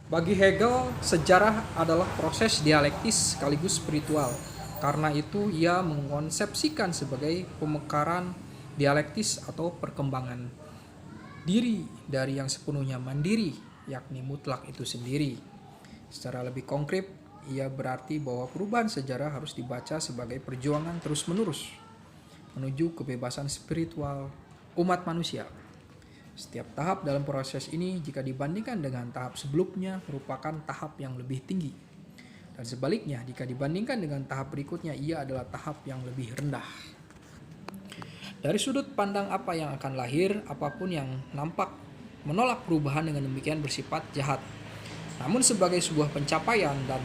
Bagi Hegel, sejarah adalah proses dialektis sekaligus spiritual. Karena itu, ia mengkonsepsikan sebagai pemekaran dialektis atau perkembangan diri dari yang sepenuhnya mandiri, yakni mutlak itu sendiri. Secara lebih konkret, ia berarti bahwa perubahan sejarah harus dibaca sebagai perjuangan terus-menerus menuju kebebasan spiritual umat manusia. Setiap tahap dalam proses ini jika dibandingkan dengan tahap sebelumnya merupakan tahap yang lebih tinggi. Dan sebaliknya jika dibandingkan dengan tahap berikutnya ia adalah tahap yang lebih rendah. Dari sudut pandang apa yang akan lahir, apapun yang nampak menolak perubahan dengan demikian bersifat jahat. Namun sebagai sebuah pencapaian dan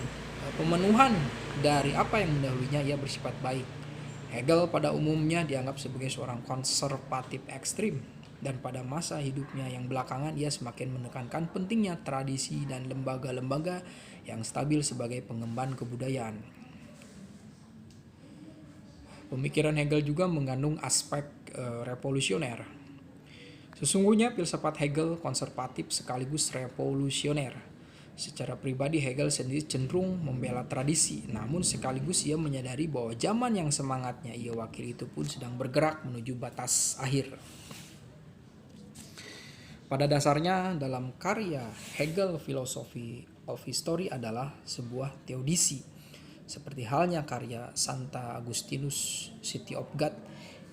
pemenuhan dari apa yang mendahulunya ia bersifat baik. Hegel pada umumnya dianggap sebagai seorang konservatif ekstrim, dan pada masa hidupnya yang belakangan ia semakin menekankan pentingnya tradisi dan lembaga-lembaga yang stabil sebagai pengemban kebudayaan. Pemikiran Hegel juga mengandung aspek revolusioner. Sesungguhnya filsafat Hegel konservatif sekaligus revolusioner. Secara pribadi Hegel sendiri cenderung membela tradisi, namun sekaligus ia menyadari bahwa zaman yang semangatnya ia wakili itu pun sedang bergerak menuju batas akhir. Pada dasarnya dalam karya Hegel Philosophy of History adalah sebuah teodisi, seperti halnya karya Santa Agustinus City of God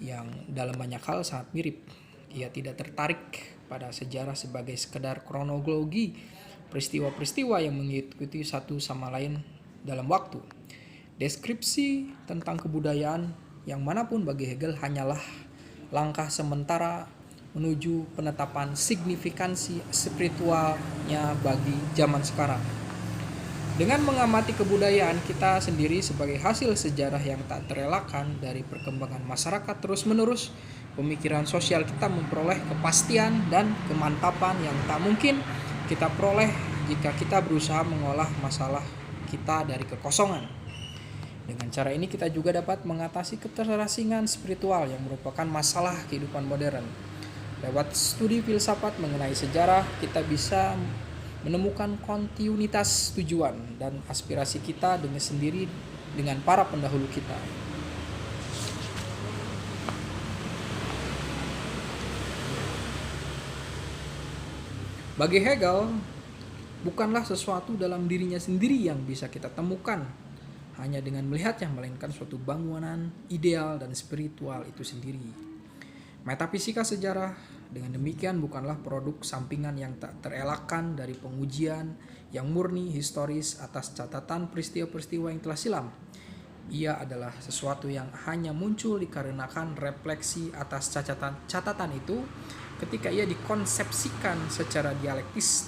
yang dalam banyak hal sangat mirip. Ia tidak tertarik pada sejarah sebagai sekedar kronologi peristiwa-peristiwa yang mengikuti satu sama lain dalam waktu. Deskripsi tentang kebudayaan yang manapun bagi Hegel hanyalah langkah sementara menuju penetapan signifikansi spiritualnya bagi zaman sekarang. Dengan mengamati kebudayaan kita sendiri sebagai hasil sejarah yang tak terelakkan dari perkembangan masyarakat terus-menerus, pemikiran sosial kita memperoleh kepastian dan kemantapan yang tak mungkin kita peroleh jika kita berusaha mengolah masalah kita dari kekosongan. Dengan cara ini kita juga dapat mengatasi keterasingan spiritual yang merupakan masalah kehidupan modern. Lewat studi filsafat mengenai sejarah, kita bisa menemukan kontinuitas tujuan dan aspirasi kita dengan sendiri dengan para pendahulu kita. Bagi Hegel, bukanlah sesuatu dalam dirinya sendiri yang bisa kita temukan hanya dengan melihatnya, melainkan suatu bangunan ideal dan spiritual itu sendiri. Metafisika sejarah dengan demikian bukanlah produk sampingan yang tak terelakkan dari pengujian yang murni historis atas catatan peristiwa-peristiwa yang telah silam. Ia adalah sesuatu yang hanya muncul dikarenakan refleksi atas catatan itu ketika ia dikonsepsikan secara dialektis